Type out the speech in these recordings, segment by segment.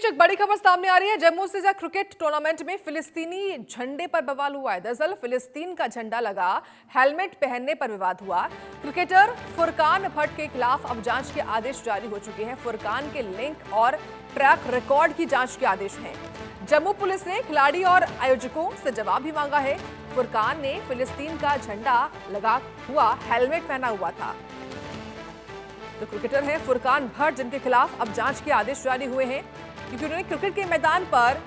बीच एक बड़ी खबर सामने आ रही है। जम्मू से क्रिकेट टूर्नामेंट में फिलिस्तीनी झंडे पर बवाल हुआ है। दरअसल फिलिस्तीन का झंडा लगा हेलमेट पहनने पर विवाद हुआ। क्रिकेटर फुरकान भट्ट के खिलाफ अब जांच के आदेश जारी हो चुके हैं। फुरकान के लिंक और ट्रैक रिकॉर्ड की जांच के आदेश हैं। जम्मू पुलिस ने खिलाड़ी और आयोजकों से जवाब भी मांगा है। फुरकान ने फिलिस्तीन का झंडा लगा हुआ हेलमेट पहना हुआ था। तो क्रिकेटर हैं फुरकान भट्ट, जिनके खिलाफ अब जांच के आदेश जारी हुए हैं क्योंकि उन्होंने क्रिकेट के मैदान पर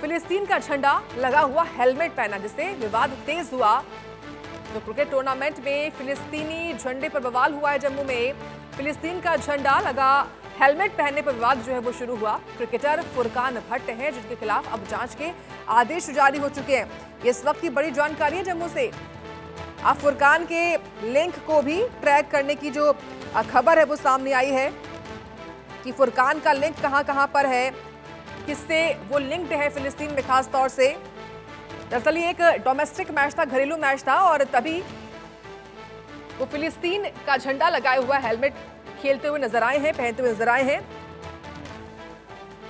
फिलिस्तीन का झंडा लगा हुआ हेलमेट पहना, जिससे विवाद तेज हुआ। तो क्रिकेट टूर्नामेंट में फिलिस्तीनी झंडे पर बवाल हुआ है। जम्मू में फिलिस्तीन का झंडा लगा हेलमेट पहनने पर विवाद जो है वो शुरू हुआ। क्रिकेटर फुरकान भट्ट हैं, जिनके खिलाफ अब जांच के आदेश जारी हो चुके हैं। इस वक्त की बड़ी जानकारी है जम्मू से। अब फुरकान के लिंक को भी ट्रैक करने की जो खबर है वो सामने आई है कि फुरकान का लिंक कहां पर है, किससे वो लिंक्ड है फिलिस्तीन में खास तौर से। दरअसल ये एक डोमेस्टिक मैच था, घरेलू मैच था, और तभी वो फिलिस्तीन का झंडा लगाए हुआ हेलमेट खेलते हुए नजर आए हैं, पहनते हुए नजर आए हैं।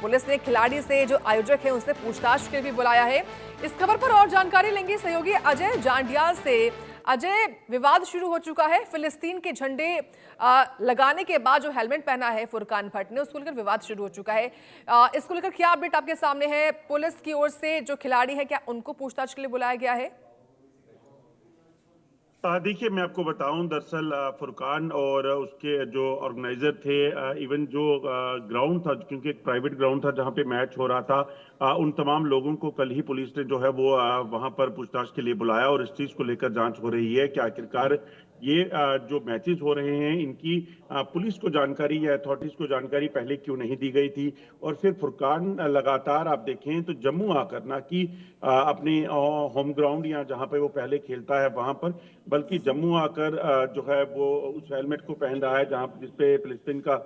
पुलिस ने खिलाड़ी से, जो आयोजक है, उनसे पूछताछ के लिए भी बुलाया है। इस खबर पर और जानकारी लेंगे सहयोगी अजय जांडियाल से। अजय, विवाद शुरू हो चुका है फिलिस्तीन के झंडे लगाने के बाद जो हेलमेट पहना है फुरकान भट्ट ने, उसको लेकर विवाद शुरू हो चुका है। इसको लेकर क्या अपडेट आपके सामने है? पुलिस की ओर से जो खिलाड़ी है, क्या उनको पूछताछ के लिए बुलाया गया है? देखिए, मैं आपको बताऊं, दरअसल फुरकान और उसके जो ऑर्गेनाइजर थे, इवन जो ग्राउंड था, क्योंकि एक प्राइवेट ग्राउंड था जहां पे मैच हो रहा था, उन तमाम लोगों को कल ही पुलिस ने जो है वो वहां पर पूछताछ के लिए बुलाया और इस चीज को लेकर जांच हो रही है कि आखिरकार ये जो मैचेस हो रहे हैं इनकी पुलिस को जानकारी या अथॉरिटीज को जानकारी पहले क्यों नहीं दी गई थी। और फिर फुरकान लगातार आप देखें तो जम्मू आकर, ना कि अपने होम ग्राउंड या जहां पे वो पहले खेलता है वहां पर, बल्कि जम्मू आकर जो है वो उस हेलमेट को पहन रहा है जहां जिसपे फिलिस्तीन का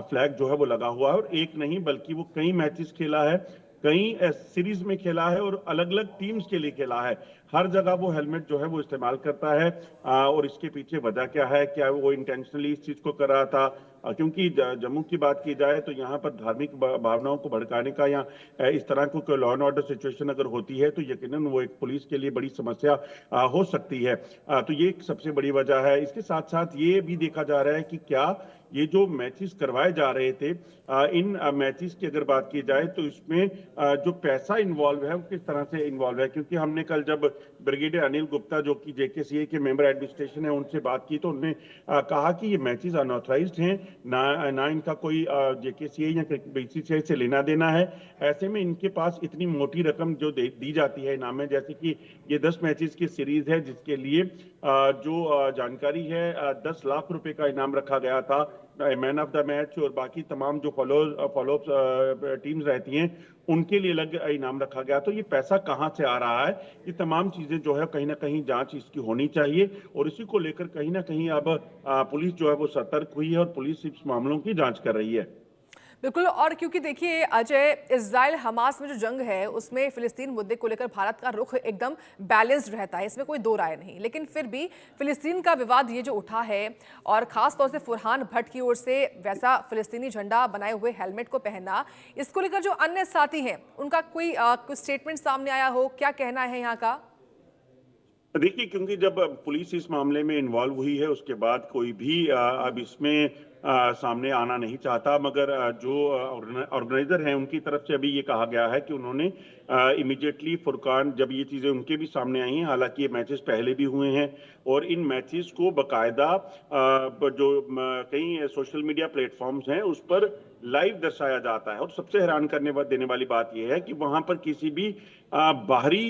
फ्लैग जो है वो लगा हुआ है। और एक नहीं बल्कि वो कई मैचेस खेला है, कई सीरीज में खेला है और अलग अलग टीम्स के लिए खेला है। हर जगह वो हेलमेट जो है वो इस्तेमाल करता है। और इसके पीछे वजह क्या है, क्या वो इंटेंशनली इस चीज को कर रहा था? क्योंकि जम्मू की बात की जाए तो यहाँ पर धार्मिक भावनाओं को भड़काने का या इस तरह को लॉ एंड ऑर्डर सिचुएशन अगर होती है तो यकीनन वो एक पुलिस के लिए बड़ी समस्या हो सकती है। तो ये एक सबसे बड़ी वजह है। इसके साथ साथ ये भी देखा जा रहा है कि क्या ये जो मैचेस करवाए जा रहे थे, इन मैचेस की अगर बात की जाए तो इसमें जो पैसा इन्वॉल्व है वो किस तरह से इन्वॉल्व है। क्योंकि हमने कल जब ब्रिगेडियर अनिल गुप्ता, जो कि जेकेसीए के मेंबर एडमिनिस्ट्रेशन है, उनसे बात की तो उन्होंने कहा कि ये मैचेस अनऑथराइज्ड हैं, ना इनका कोई जेकेसीए या बीसीसीआई से लेना देना है। ऐसे में इनके पास इतनी मोटी रकम जो दी जाती है इनाम में, जैसे कि ये 10 मैचेस की सीरीज है जिसके लिए जो जानकारी है 10 लाख रुपए का इनाम रखा गया था, मैन ऑफ द मैच और बाकी तमाम जो फॉलो टीम्स रहती हैं उनके लिए अलग इनाम रखा गया। तो ये पैसा कहां से आ रहा है, ये तमाम चीजें जो है कहीं ना कहीं जांच इसकी होनी चाहिए। और इसी को लेकर कहीं ना कहीं अब पुलिस जो है वो सतर्क हुई है और पुलिस इस मामलों की जांच कर रही है। बिल्कुल, और क्योंकि देखिए अजय, इजराइल हमास में जो जंग है उसमें फिलिस्तीन मुद्दे को लेकर भारत का रुख एकदम बैलेंस्ड रहता है, इसमें कोई दो राय नहीं। लेकिन फिर भी फिलिस्तीन का विवाद ये जो उठा है, और खास तौर से फुरकान भट्ट की ओर से वैसा फिलिस्तीनी झंडा बनाए हुए हेलमेट को पहनना, इसको लेकर जो अन्य साथी हैं उनका कोई स्टेटमेंट सामने आया हो, क्या कहना है यहाँ का? देखिए, क्योंकि जब पुलिस इस मामले में इन्वॉल्व हुई है उसके बाद कोई भी अब इसमें सामने आना नहीं चाहता, मगर जो ऑर्गेनाइजर हैं उनकी तरफ से अभी ये कहा गया है कि उन्होंने इमीडिएटली फुरकान, जब ये चीजें उनके भी सामने आई हैं, हालांकि ये मैचेस पहले भी हुए हैं और इन मैचेस को बकायदा जो कई सोशल मीडिया प्लेटफॉर्म्स हैं उस पर लाइव दर्शाया जाता है। और सबसे हैरान करने देने वाली बात यह है कि वहां पर किसी भी बाहरी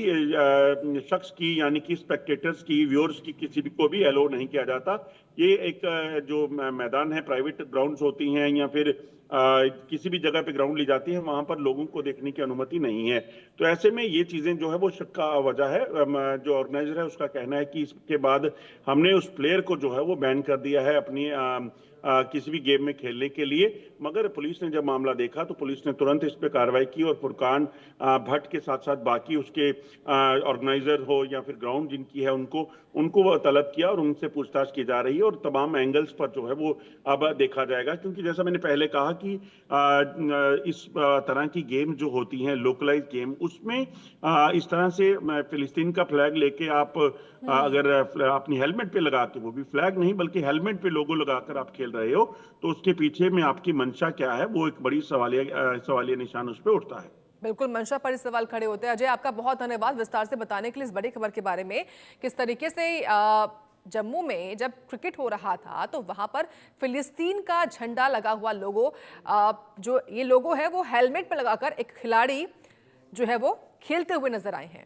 शख्स की, यानी कि स्पेक्टेटर्स की, व्यूअर्स की, किसी भी को भी अलाउ नहीं किया जाता। ये एक जो मैदान है, प्राइवेट ग्राउंड्स होती हैं या फिर किसी भी जगह पे ग्राउंड ली जाती है, वहां पर लोगों को देखने की अनुमति नहीं है। तो ऐसे में ये चीजें जो है वो शक का वजह है। जो ऑर्गेनाइजर है उसका कहना है कि इसके बाद हमने उस प्लेयर को जो है वो बैन कर दिया है अपनी किसी भी गेम में खेलने के लिए। मगर पुलिस ने जब मामला देखा तो पुलिस ने तुरंत इस पे कार्रवाई की और फुरकान भट्ट के साथ साथ बाकी उसके ऑर्गेनाइजर हो या फिर ग्राउंड जिनकी है उनको उनको वो तलब किया और उनसे पूछताछ की जा रही है और तमाम एंगल्स पर जो है वो अब देखा जाएगा। क्योंकि जैसा मैंने पहले कहा कि इस तरह की गेम जो होती हैं लोकलाइज गेम, उसमें इस तरह से फिलिस्तीन का फ्लैग लेके आप अगर अपनी हेलमेट पे लगा के, वो भी फ्लैग नहीं बल्कि हेलमेट पे लोगो लगाकर आप खेल रहे हो, तो उसके पीछे में आपकी मंशा क्या है, वो एक बड़ी सवालिया निशान उस पर उठता है। बिल्कुल, मंशा पर ही सवाल खड़े होते हैं। अजय, आपका बहुत धन्यवाद विस्तार से बताने के लिए इस बड़ी खबर के बारे में। किस तरीके से जम्मू में जब क्रिकेट हो रहा था तो वहां पर फिलिस्तीन का झंडा लगा हुआ लोगो, जो ये लोगो है वो हेलमेट पर लगाकर एक खिलाड़ी जो है वो खेलते हुए नजर आए हैं।